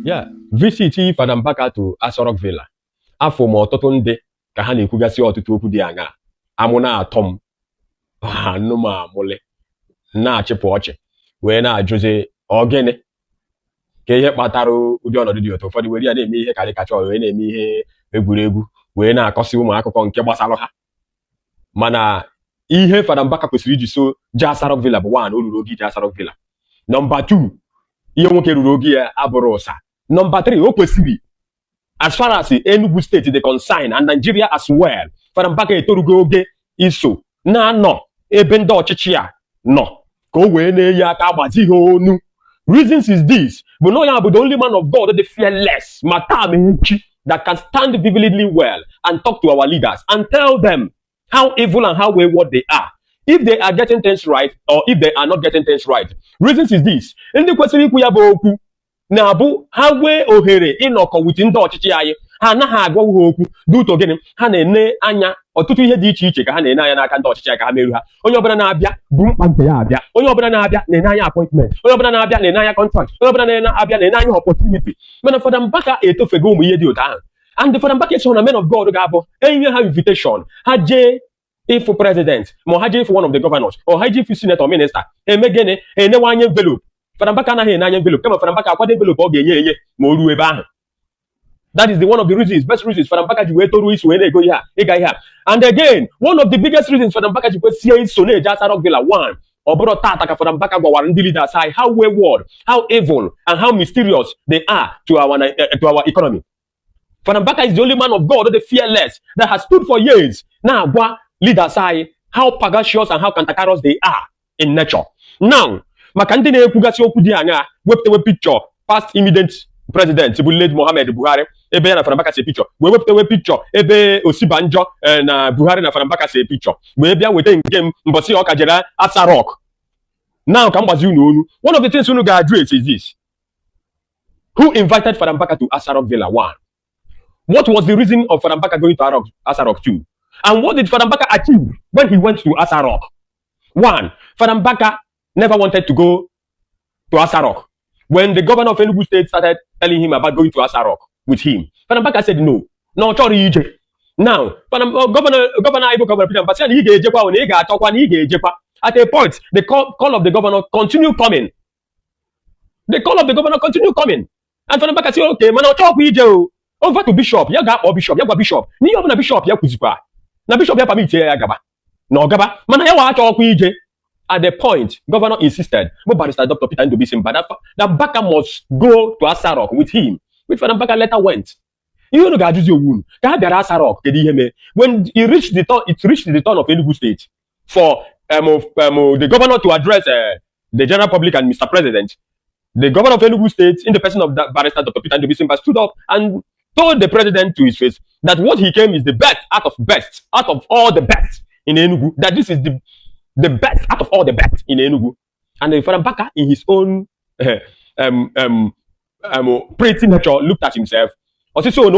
Yeah, visit Father Mbaka to Asorok Villa. Afọ ma ọtụtụ ndị ka ha na-ekwugasị ọtụtụ okwu dị aṅaa. Amụ na-atọ m anụ m amụle na-achịpụ ọchị wee na-ajụzi ogene ka ihe kpatara ụdị ọnọdụ dị otu ụfọdụ were ya na-eme ihe karịkacha wee na-eme ihe egwuregwu wee na-akọsị ụmụ akụkọ nke gbasara ha. Mana ihe Father Mbaka kwesịrị iji so jee Asorok Villa bụ 1, o ruru oge ije Asorok Villa. Number 2, ihe nwoke ruru oge ya abụrụ ụsa. Number 3, o kwesịrị as far as Enugu State is concerned and Nigeria as well, Father Mbaka etorugo oge iso na-anọ ebe ndị ọchịchị a nọ ka o wee na-eyi aka agbazi ha onu. Reasons is this, but no ya bụ the only man of God, the fearless, that can stand vividly well and talk to our leaders and tell them how evil and how wayward they are. If they are getting things right or if they are not getting things right. Reasons is this, ndị kwesịrị ikwu ya bụ okwu na-abụ ha nwee ohere ịnọkọ with ndị ọchịchị anyị, ha anaghị agwa ha okwu duto gịnị, ha na-ene anya ọtụtụ ihe dị iche iche ka ha na-ene anya n'aka ndị ọchịchị ka ha meru ha. Onye ọbụla na-abịa bụ mkpa nke ya abịa, onye ọbụla na-abịa na-ene anya appointment, onye ọbụla na-abịa na-ene anya contract, onye ọbụla na-abịa na-ene anya opportunity. Mana Father Mbaka etofego ụmụ ihe dị otu ahụ. And Father Mbaka so na men of God ga-abụ enye ha invitation, ha jee ịfụ president ma ha jee ịfụ one of the governors or ha jee ịfụ senator or minister, eme gịnị, enewe anya envelope. Father Mbaka anaghị ene anya envelope, kama Father Mbaka akwado envelope ọ ga-enye ma o ruo ebe ahụ. That is one of the reasons, best reasons Father Mbaka ji wee toruo iso wee na-ego ihe a, ịga ihe a. And again, one of the biggest reasons Father Mbaka ji kwesịa iso na-eje Asorok Villa, 1, ọ bụrụ tata ka Father Mbaka gwawara ndị leaders anyị how wayward, how evil and how mysterious they are to our economy. Father Mbaka is the only man of God, the fearless, that has stood for years na-agwa leaders anyị how pagacious and how cantankerous they are in nature. Now, maka ndị na-ekwugasị okwu dị anya wepụtawe picture past immediate president bụ late Mohammed Buhari ebe ya na Father Mbaka se picture, wee wepụtawe picture ebe Osibanjo na Buhari na Father Mbaka se picture, wee bịa weta nke mbọsị ọka jere Asorok. Now ka m gbazi unu onu, one of the things unu ga-address is this: who invited Father Mbaka to Asorok Villa? 1. What was the reason of Father Mbaka going to Asorok? 2. And what did Father Mbaka achieve when he went to Asorok? 1. Father Mbaka never wanted to go to Asorok. When the governor of Enugu State started telling him about going to Asorok with him, Father Mbaka said no. No, now, Governor Ebuka Peter Mbaka, at a point, the call of the governor continued coming. The call of the governor continued coming. And Father Mbaka said, okay, man, I'll talk with you. Over to Bishop, Yaga or Bishop, Yaga Bishop. Ni open a Bishop, Yakuzipa. Na Bishop Yapamit Yagaba. No Gaba. Manayawa talk with you. At the point, governor insisted, but Barrister Dr. Peter Obi that Mbaka must go to Asorok with him, which Father Mbaka later went. You know, God, your wound. Asorok, when it reached the turn of Enugu State for the governor to address the general public and Mr. President, the governor of Enugu State, in the person of Barrister Dr. Peter Obi, stood up and told the president to his face that what he came is the best out of all the best in Enugu, that this is the best out of all the best in Enugu. And then Father Mbaka, in his own pretty nature, looked at himself, also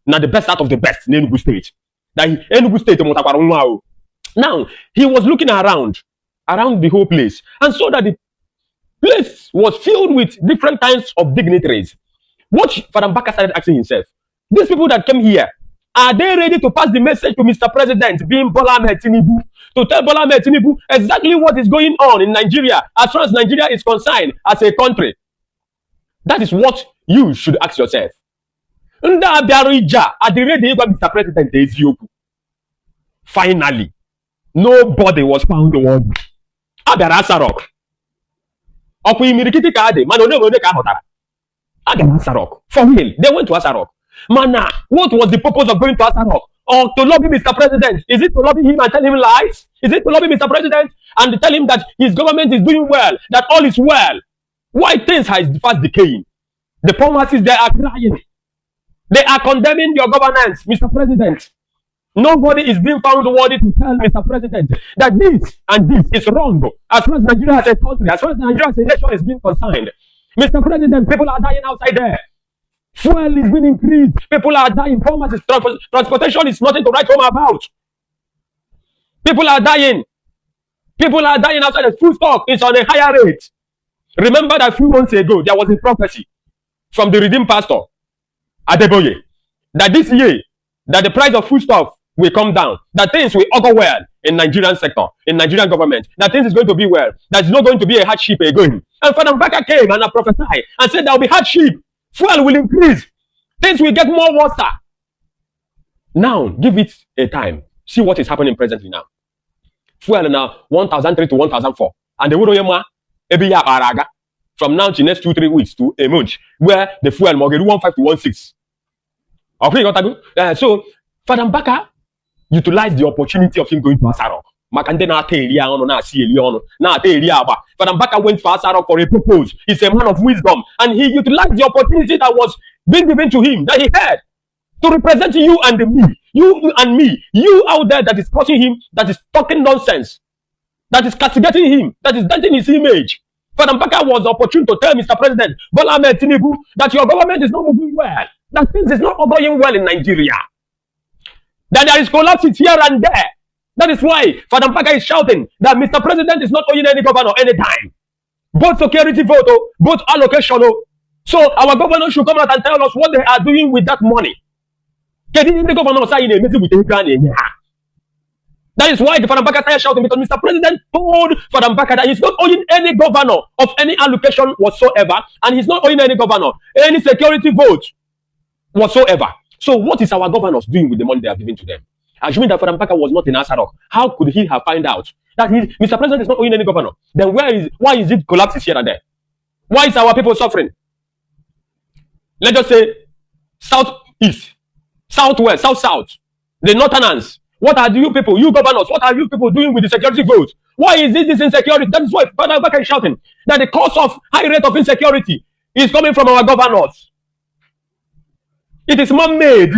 now the best out of the best in Enugu State. That Enugu State, now he was looking around the whole place and saw that the place was filled with different kinds of dignitaries. What Father Mbaka started asking himself, these people that came here, are they ready to pass the message to Mr. President, being Bola Ahmed Tinubu, to tell Bola Ahmed Tinubu exactly what is going on in Nigeria, as far as Nigeria is concerned as a country? That is what you should ask yourself. Nda Abiarija, are they ready to Mr. President? Finally, nobody was found on Abiara Asorok. Asorok. For real, they went to Asorok. Mana, what was the purpose of going to Asorok? Or to lobby Mr. President? Is it to lobby him and tell him lies? Is it to lobby Mr. President and tell him that his government is doing well, that all is well? Why things are fast decaying? The poor masses, they are crying. They are condemning your governance, Mr. President. Nobody is being found worthy to tell Mr. President that this and this is wrong. As far as Nigeria as a country, as far as Nigeria as a nation is being concerned, Mr. President, people are dying outside there. Fuel is being increased. People are dying. Transportation is nothing to write home about. People are dying. People are dying outside. The food stock is on a higher rate. Remember that a few months ago, there was a prophecy from the redeemed pastor, Adeboye, that this year, that the price of foodstuff will come down, that things will augur well in Nigerian sector, in Nigerian government, that things is going to be well, that it's not going to be a hardship again. And Father Mbaka came and prophesied and said there will be hardship, fuel will increase, things will get more water. Now, give it a time. See what is happening presently now. Fuel now 1,003 to 1,004. And the Wuroyema, every year, from now to next 2-3 weeks to a month, where the fuel will get 1.5 to 1.6. Okay, so Father Mbaka utilized the opportunity of him going to Asarok. Father Mbaka went to Asarok for a purpose. He's a man of wisdom, and he utilized the opportunity that was being given to him, that he had, to represent you and me. You and me. You out there that is causing him, that is talking nonsense, that is castigating him, that is denting his image. Father Mbaka was opportune to tell Mr. President Bola Ahmed Tinubu that your government is not moving well, that things is not going well in Nigeria, that there is collapses here and there. That is why Father Mbaka is shouting that Mr. President is not owing any governor anytime. Both security vote, both allocation. So our governor should come out and tell us what they are doing with that money. That is why the Father Mbaka started shouting, because Mr. President told Father Mbaka that he's not owing any governor of any allocation whatsoever, and he's not owing any governor any security vote whatsoever. So what is our governors doing with the money they are giving to them? Assuming that Father Mbaka was not in Asarok, how could he have found out that Mr. President is not owing any governor? Then why is it collapses here and there? Why is our people suffering? Let's just say southeast, southwest, south, the northerners. What are you people, you governors, what are you people doing with the security vote? Why is this insecurity? That is why Father Mbaka is shouting that the cause of high rate of insecurity is coming from our governors. It is man-made.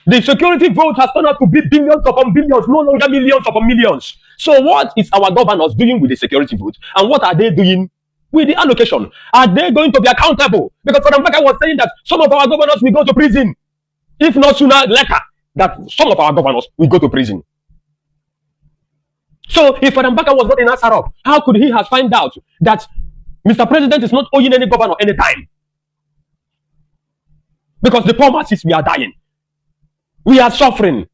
The security vote has turned out to be billions upon billions, no longer millions upon millions. So what is our governors doing with the security vote? And what are they doing with the allocation? Are they going to be accountable? Because Father Mbaka was saying that some of our governors will go to prison. If not sooner, later, that some of our governors will go to prison. So if Father Mbaka was not in Asarok, how could he have found out that Mr. President is not owing any governor any time? Because the poor masses, we are dying. We are suffering.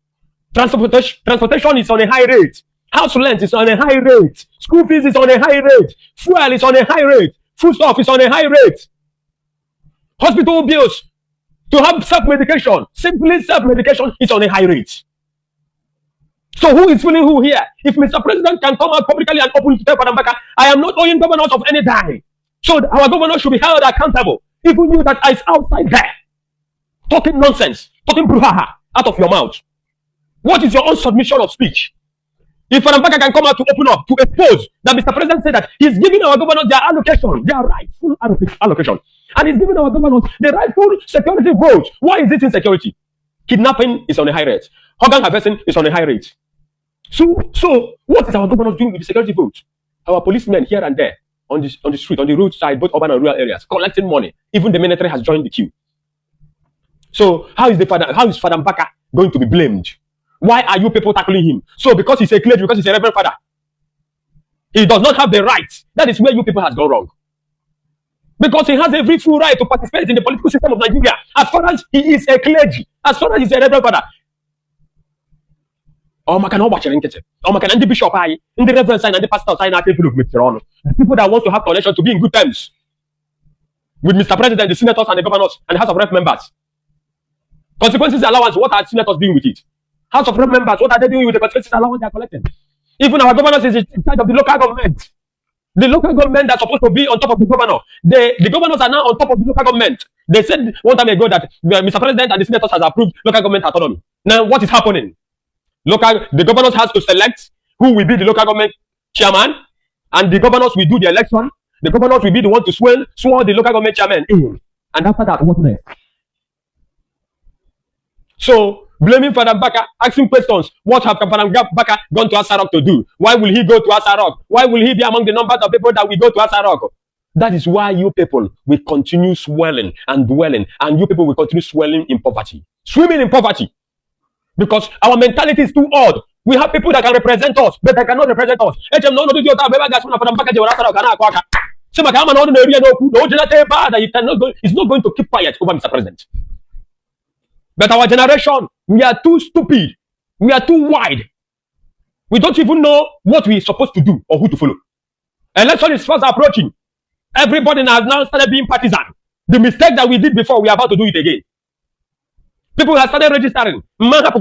Transportation is on a high rate. House rent is on a high rate. School fees is on a high rate. Fuel is on a high rate. Foodstuff is on a high rate. Hospital bills, to have self-medication, simply self-medication, is on a high rate. So who is fooling who here? If Mr. President can come out publicly and openly to tell Father Mbaka, I am not owing governors of any time. So our governors should be held accountable. If you knew that I is outside there, talking nonsense, talking brouhaha out of your mouth. What is your own submission of speech? If Father Mbaka can come out to open up, to expose that Mr. President said that he's giving our governors their allocation, their rightful allocation. And he's giving our governors the rightful security vote. Why is it insecurity? Kidnapping is on a high rate. Organ harvesting is on a high rate. So what is our governors doing with the security vote? Our policemen here and there, on the street, on the roadside, both urban and rural areas, collecting money. Even the military has joined the queue. So how is Father Mbaka going to be blamed? Why are you people tackling him? So because he's a clergy, because he's a reverend father, he does not have the right. That is where you people has gone wrong. Because he has every full right to participate in the political system of Nigeria, as far as he is a clergy, as far as he's a reverend father. Oh, man cannot watch it. Oh, man can the bishop, in the reverend sign and the pastor sign, people that want to have connection to be in good terms with Mr. President, the senators and the governors and the House of Rep members. Consequences allowance, what are senators doing with it? House of Rep members, what are they doing with the consequences allowance they are collecting? Even our governors is in charge of the local government. The local government that's supposed to be on top of the governor. The governors are now on top of the local government. They said one time ago that Mr. President and the senators has approved local government autonomy. Now, what is happening? The governors has to select who will be the local government chairman, and the governors will do the election. The governors will be the one to swear the local government chairman in. And after that, what next? So, blaming Father Mbaka, asking questions. What have Father Mbaka gone to Asarok to do? Why will he go to Asarok? Why will he be among the numbers of people that will go to Asarok? That is why you people will continue swelling and dwelling, and you people will continue swelling in poverty, swimming in poverty. Because our mentality is too odd. We have people that can represent us, but they cannot represent us. So Makama no area no generate bad that you cannot go, is not going to keep quiet over Mr. President. But our generation, we are too stupid. We are too wide. We don't even know what we're supposed to do or who to follow. Election is fast approaching. Everybody has now started being partisan. The mistake that we did before, we are about to do it again. People have started registering. Election.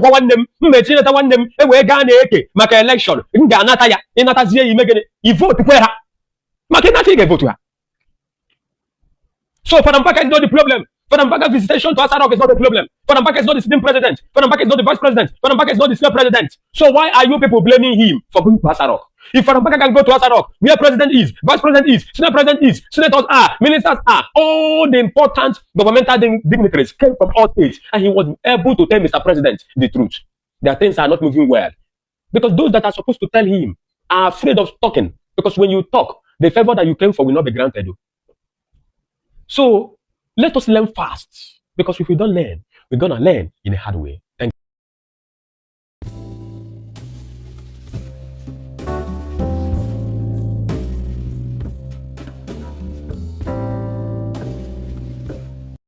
So Father Mbaka is not the problem. Father Mbaka's visitation to Asarok is not the problem. Father Mbaka is not the sitting president. Father Mbaka is not the vice president. Father Mbaka is not the senior president. So why are you people blaming him for going to Asarok? If Father Mbaka can go to Asarok, where president is, vice president is, senior president is, senators are, ministers are, all the important governmental dignitaries came from all states, and he was able to tell Mr. President the truth. Their things are not moving well. Because those that are supposed to tell him are afraid of talking. Because when you talk, the favor that you came for will not be granted. So let us learn fast. Because if we don't learn, we're going to learn in a hard way.